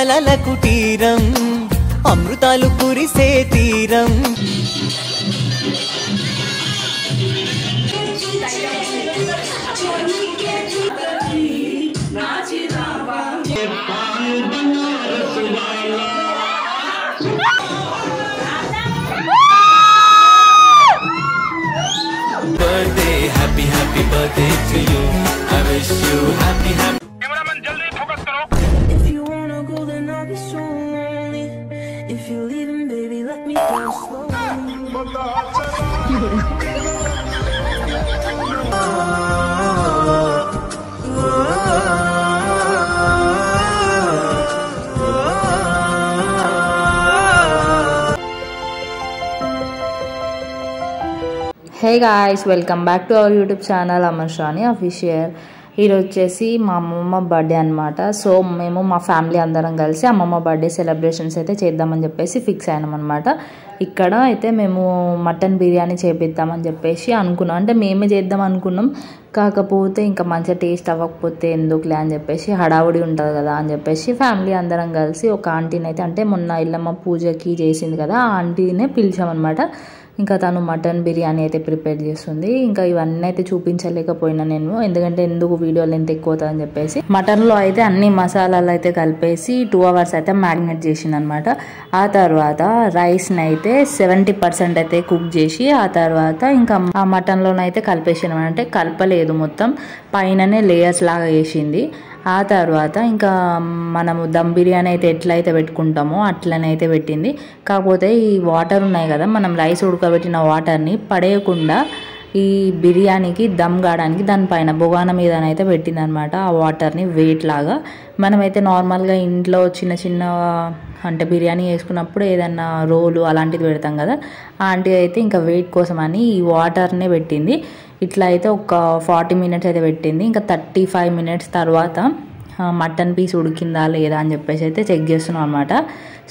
కలల కుటీరం అమృతాలు కురిసే తీరం birthday happy happy birthday to you I wish you happy happy cameraman jaldi focus karo if you wanna go then I'll be so lonely if you're leaving baby let me go slowly Hey guys, welcome back to our YouTube channel Aman Shani Official. ఈరోజు వచ్చేసి మా అమ్మమ్మ birthday అనమాట. So మేము మా family అందరం కలిసి అమ్మమ్మ బర్త్డే సెలబ్రేషన్స్ అయితే చేద్దామని చెప్పేసి ఫిక్స్ అయినాం అనమాట. ఇక్కడ అయితే మేము మటన్ బిర్యానీ చేపిద్దామని చెప్పేసి అనుకున్నాం. అంటే మేమే చేద్దాం అనుకున్నాం, కాకపోతే ఇంకా మంచిగా టేస్ట్ అవ్వకపోతే ఎందుకులే అని చెప్పేసి హడావుడి ఉంటుంది కదా అని చెప్పేసి ఫ్యామిలీ అందరం కలిసి ఒక ఆంటీని అయితే, అంటే మొన్న ఇల్లమ్మ పూజకి చేసింది కదా ఆ ఆంటీనే పిలిచామన్నమాట. ఇంకా తను మటన్ బిర్యానీ అయితే ప్రిపేర్ చేస్తుంది. ఇంకా ఇవన్నీ అయితే చూపించలేకపోయినా నేను, ఎందుకంటే ఎందుకు వీడియో లెంత్ ఎక్కువ అవుతుందని చెప్పేసి. మటన్లో అయితే అన్ని మసాలాలు అయితే కలిపేసి 2 hours అయితే మ్యారినేట్ చేసింది అనమాట. ఆ తర్వాత రైస్ని అయితే 70% అయితే కుక్ చేసి ఆ తర్వాత ఇంకా ఆ మటన్లోనైతే కలిపేసాను. అంటే కలపలేదు, మొత్తం పైననే లేయర్స్ లాగా వేసింది. ఆ తర్వాత ఇంకా మనము దమ్ బిర్యానీ అయితే ఎట్లయితే పెట్టుకుంటామో అట్లనే అయితే పెట్టింది. కాకపోతే ఈ వాటర్ ఉన్నాయి కదా, మనం రైస్ ఉడకబెట్టిన వాటర్ని పడేయకుండా ఈ బిర్యానీకి దమ్ కావడానికి దానిపైన బొగాన మీదనైతే పెట్టింది అనమాట. ఆ వాటర్ని వెయిట్ లాగా మనమైతే నార్మల్గా ఇంట్లో చిన్న చిన్న అంటే బిర్యానీ వేసుకున్నప్పుడు ఏదన్నా రోలు అలాంటిది పెడతాం కదా, ఆంటీ అయితే ఇంకా వెయిట్ కోసం అని ఈ వాటర్నే పెట్టింది. ఇట్లా అయితే ఒక 40 minutes అయితే పెట్టింది. ఇంకా 35 minutes తర్వాత మటన్ పీస్ ఉడికిందా లేదా అని చెప్పేసి అయితే చెక్ చేస్తున్నాం అనమాట.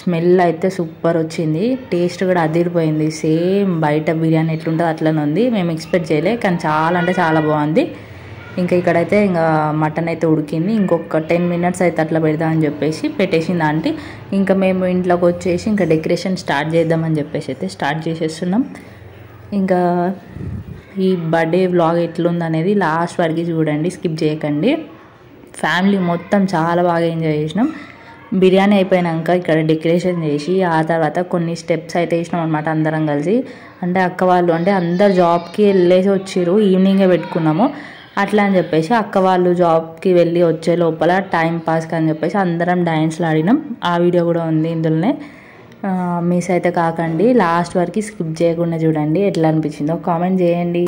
స్మెల్ అయితే సూపర్ వచ్చింది, టేస్ట్ కూడా అదిరిపోయింది. సేమ్ బయట బిర్యానీ ఎట్లుంటుందో అట్లనే ఉంది. మేము ఎక్స్పెక్ట్ చేయలే, కానీ చాలా అంటే చాలా బాగుంది. ఇంకా ఇక్కడైతే ఇంకా మటన్ అయితే ఉడికింది. ఇంకొక 10 minutes అయితే అట్లా పెడదామని చెప్పేసి పెట్టేసింది ఆంటీ. ఇంకా మేము ఇంట్లోకి వచ్చేసి ఇంకా డెకరేషన్ స్టార్ట్ చేద్దామని చెప్పేసి అయితే స్టార్ట్ చేసేస్తున్నాం. ఇంకా ఈ బర్త్డే వ్లాగ్ ఎట్లుంది అనేది లాస్ట్ వరకు చూడండి, స్కిప్ చేయకండి. ఫ్యామిలీ మొత్తం చాలా బాగా ఎంజాయ్ చేసినాం. బిర్యానీ అయిపోయాక ఇక్కడ డెకరేషన్ చేసి ఆ తర్వాత కొన్ని స్టెప్స్ అయితే వేసినాం అనమాట అందరం కలిసి. అంటే అక్క వాళ్ళు అంటే అందరు జాబ్కి వెళ్ళేసి వచ్చారు, ఈవినింగే పెట్టుకున్నాము. అట్లా అని చెప్పేసి అక్క వాళ్ళు జాబ్కి వెళ్ళి వచ్చే లోపల టైం పాస్కి అని చెప్పేసి అందరం డ్యాన్స్లు ఆడినాం. ఆ వీడియో కూడా ఉంది ఇందులోనే, మిస్ అయితే కాకండి. లాస్ట్ వరకు స్కిప్ చేయకుండా చూడండి. ఎట్లా అనిపించిందో కామెంట్ చేయండి.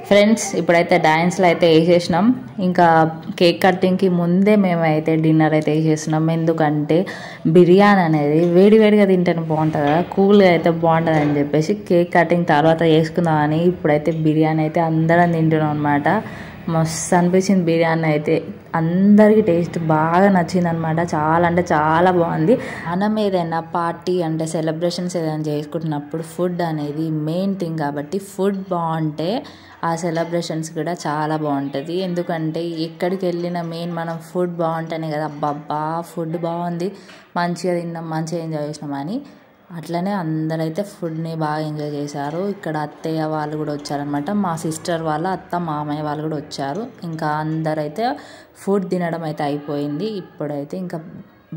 ఫ్రెండ్స్ ఇప్పుడైతే డ్యాన్స్లో అయితే వేసేసినాం. ఇంకా కేక్ కటింగ్కి ముందే మేమైతే డిన్నర్ అయితే వేసేసినాం. ఎందుకంటే బిర్యానీ అనేది వేడివేడిగా తింటేనే బాగుంటుంది కదా, కూల్గా అయితే బాగుంటుంది అని చెప్పేసి కేక్ కటింగ్ తర్వాత వేసుకుందామని ఇప్పుడైతే బిర్యానీ అయితే అందరం తింటున్నాం అనమాట. మస్తు అనిపించింది బిర్యానీ అయితే, అందరికీ టేస్ట్ బాగా నచ్చింది అనమాట. చాలా అంటే చాలా బాగుంది. మనం ఏదైనా పార్టీ అంటే సెలబ్రేషన్స్ ఏదైనా చేసుకుంటున్నప్పుడు ఫుడ్ అనేది మెయిన్ థింగ్ కాబట్టి ఫుడ్ బాగుంటే ఆ సెలబ్రేషన్స్ కూడా చాలా బాగుంటుంది. ఎందుకంటే ఎక్కడికి వెళ్ళినా మెయిన్ మనం ఫుడ్ బాగుంటేనే కదా అబ్బా ఫుడ్ బాగుంది మంచిగా తిన్నాం మంచిగా ఎంజాయ్ చేసినామని. అట్లనే అందరైతే ఫుడ్ని బాగా ఎంజాయ్ చేశారు. ఇక్కడ అత్తయ్య వాళ్ళు కూడా వచ్చారనమాట, మా సిస్టర్ వాళ్ళ అత్త మామయ్య వాళ్ళు కూడా వచ్చారు. ఇంకా అందరైతే ఫుడ్ తినడం అయితే అయిపోయింది. ఇప్పుడైతే ఇంకా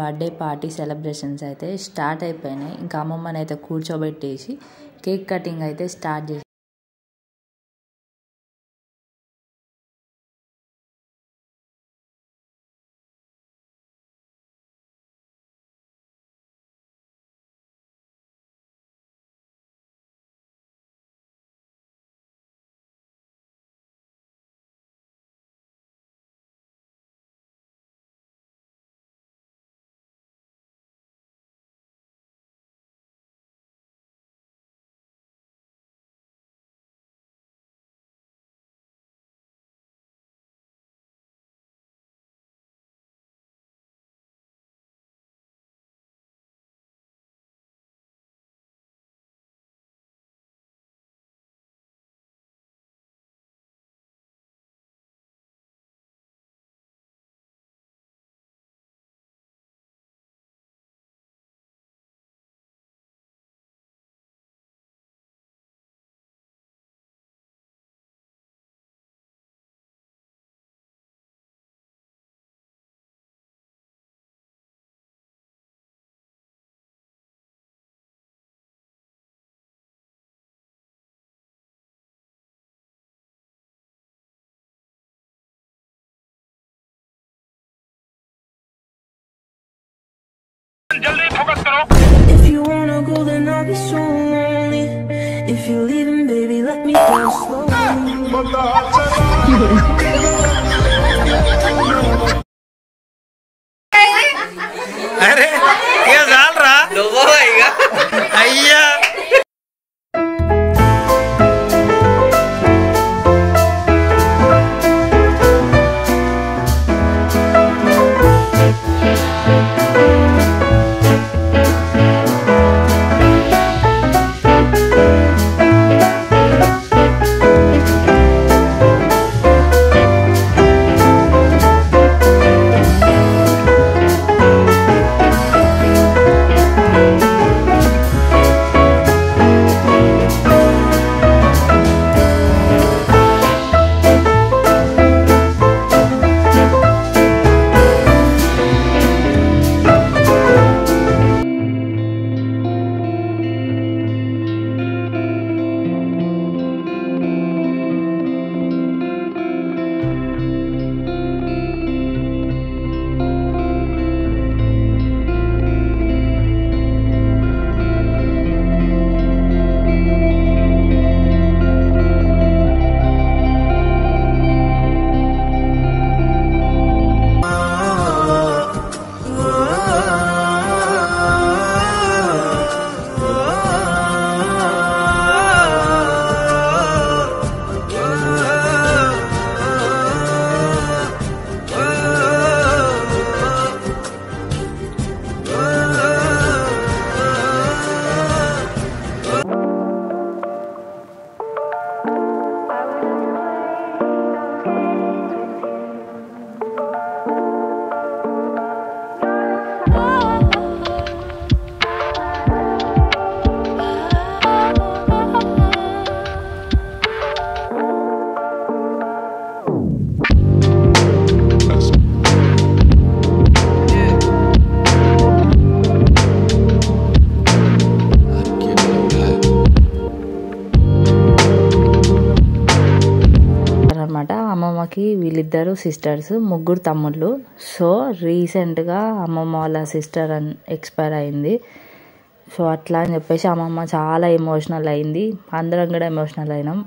బర్త్డే పార్టీ సెలబ్రేషన్స్ అయితే స్టార్ట్ అయిపోయినాయి. ఇంకా అమ్మమ్మని అయితే కూర్చోబెట్టేసి కేక్ కటింగ్ అయితే స్టార్ట్ చేసి If you wanna go, then I'll be so lonely. If you're leaving, baby, let me go slowly. अरे ये जाल रहा लोगों आएगा अय्या వీళ్ళిద్దరు సిస్టర్స్, ముగ్గురు తమ్ముళ్ళు. సో రీసెంట్గా అమ్మమ్మ వాళ్ళ సిస్టర్ ఎక్స్పైర్ అయింది. సో అట్లా అని చెప్పేసి అమ్మమ్మ చాలా ఎమోషనల్ అయింది. అందరం కూడా ఎమోషనల్ అయినాం.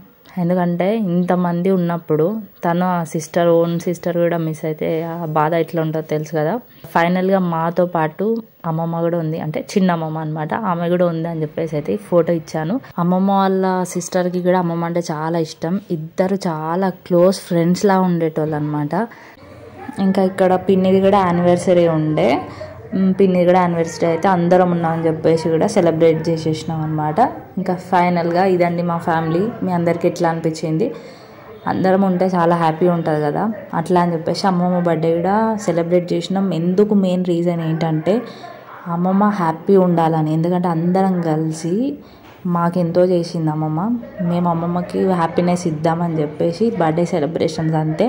ఎందుకంటే ఇంతమంది ఉన్నప్పుడు తను ఆ సిస్టర్, ఓన్ సిస్టర్ కూడా మిస్ అయితే ఆ బాధ ఎట్లా ఉంటుందో తెలుసు కదా. ఫైనల్గా మాతో పాటు అమ్మమ్మ కూడా ఉంది, అంటే చిన్న అమ్మమ్మ అనమాట, ఆమె కూడా ఉంది అని చెప్పేసి అయితే ఫోటో ఇచ్చాను. అమ్మమ్మ వాళ్ళ సిస్టర్కి కూడా అమ్మమ్మ అంటే చాలా ఇష్టం. ఇద్దరు చాలా క్లోజ్ ఫ్రెండ్స్ లా ఉండేటోళ్ళు అనమాట. ఇంకా ఇక్కడ పిన్నిది కూడా యానివర్సరీ ఉండే, పిన్ని కూడా యానివర్సరీ అయితే అందరం ఉన్నామని చెప్పేసి కూడా సెలబ్రేట్ చేసేసినాం అనమాట. ఇంకా ఫైనల్గా ఇదండి మా ఫ్యామిలీ. మీ అందరికి ఎట్లా అనిపించింది? అందరం ఉంటే చాలా హ్యాపీగా ఉంటుంది కదా, అట్లా అని చెప్పేసి అమ్మమ్మ బర్త్డే కూడా సెలబ్రేట్ చేసినాం. ఎందుకు మెయిన్ రీజన్ ఏంటంటే అమ్మమ్మ హ్యాపీ ఉండాలని. ఎందుకంటే అందరం కలిసి మాకెంతో చేసింది అమ్మమ్మ. మేము అమ్మమ్మకి హ్యాపీనెస్ ఇద్దామని చెప్పేసి బర్త్డే సెలబ్రేషన్స్ అంతే,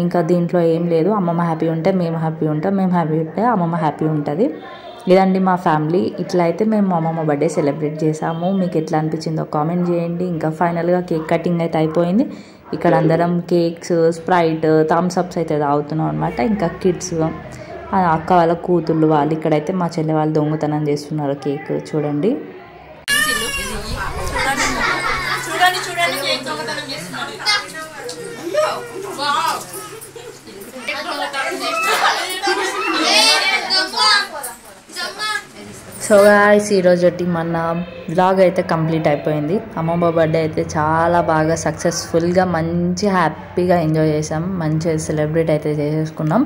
ఇంకా దీంట్లో ఏం లేదు. అమ్మమ్మ హ్యాపీ ఉంటే మేము హ్యాపీ ఉంటాం, మేము హ్యాపీ ఉంటే అమ్మమ్మ హ్యాపీ ఉంటుంది. లేదండి మా ఫ్యామిలీ. ఇట్లా అయితే మేము అమ్మమ్మ బర్త్డే సెలబ్రేట్ చేసాము. మీకు ఎట్లా అనిపించిందో కామెంట్ చేయండి. ఇంకా ఫైనల్గా కేక్ కటింగ్ అయితే అయిపోయింది. ఇక్కడ అందరం కేక్స్, స్ప్రైట్, థమ్స్ అప్స్ అయితే తాగుతున్నాం అనమాట. ఇంకా కిడ్స్, అక్క వాళ్ళ కూతుళ్ళు వాళ్ళు, ఇక్కడైతే మా చెల్లె వాళ్ళు దొంగతనం చేస్తున్నారు కేక్. చూడండి సో గాయ్స్, ఈరోజు మన వ్లాగ్ అయితే కంప్లీట్ అయిపోయింది. అమ్మమ్మ బర్త్డే అయితే చాలా బాగా సక్సెస్ఫుల్గా మంచి హ్యాపీగా ఎంజాయ్ చేసాం, మంచిగా సెలబ్రేట్ అయితే చేసేసుకున్నాం.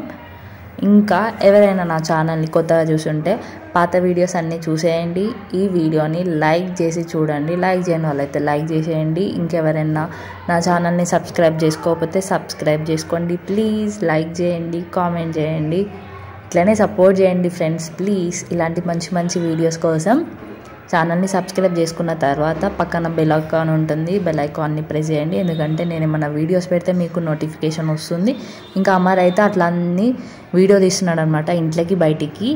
ఇంకా ఎవరైనా నా ఛానల్ని కొత్తగా చూసుంటే పాత వీడియోస్ అన్నీ చూసేయండి. ఈ వీడియోని లైక్ చేసి చూడండి. లైక్ చేయని వాళ్ళైతే లైక్ చేసేయండి. ఇంకెవరైనా నా ఛానల్ని సబ్స్క్రైబ్ చేసుకోకపోతే సబ్స్క్రైబ్ చేసుకోండి ప్లీజ్. లైక్ చేయండి, కామెంట్ చేయండి, ఇట్లనే సపోర్ట్ చేయండి ఫ్రెండ్స్ ప్లీజ్. ఇలాంటి మంచి మంచి వీడియోస్ కోసం ఛానల్ని సబ్స్క్రైబ్ చేసుకున్న తర్వాత పక్కన బెల్ ఐకాన్ ఉంటుంది, బెల్ ఐకాన్ని ప్రెస్ చేయండి. ఎందుకంటే నేను ఏమైనా వీడియోస్ పెడితే మీకు నోటిఫికేషన్ వస్తుంది. ఇంకా అమ్మారు అయితే అట్లా అన్ని వీడియో తీస్తున్నాడు అనమాట, ఇంట్లోకి బయటికి.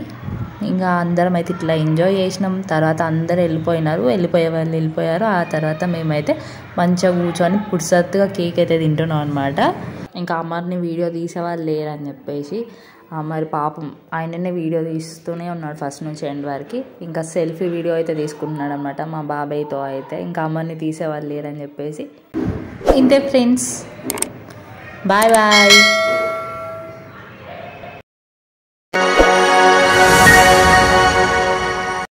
ఇంకా అందరం అయితే ఇట్లా ఎంజాయ్ చేసినాం. తర్వాత అందరూ వెళ్ళిపోయే వాళ్ళు వెళ్ళిపోయారు. ఆ తర్వాత మేమైతే మంచిగా కూర్చొని పుర్సత్తుగా కేక్ అయితే తింటున్నాం అనమాట. ఇంకా అమ్మారిని వీడియో తీసేవాళ్ళు లేరని చెప్పేసి మరి పాపం ఆయననే వీడియో తీస్తూనే ఉన్నాడు ఫస్ట్ నుంచి ఎండ్ వరకు. ఇంకా సెల్ఫీ వీడియో అయితే తీసుకుంటున్నాడు అనమాట మా బాబాయ్తో అయితే. ఇంకా అమ్మని తీసేవాళ్ళు లేరని చెప్పేసి. ఇంతే ఫ్రెండ్స్, బాయ్ బాయ్.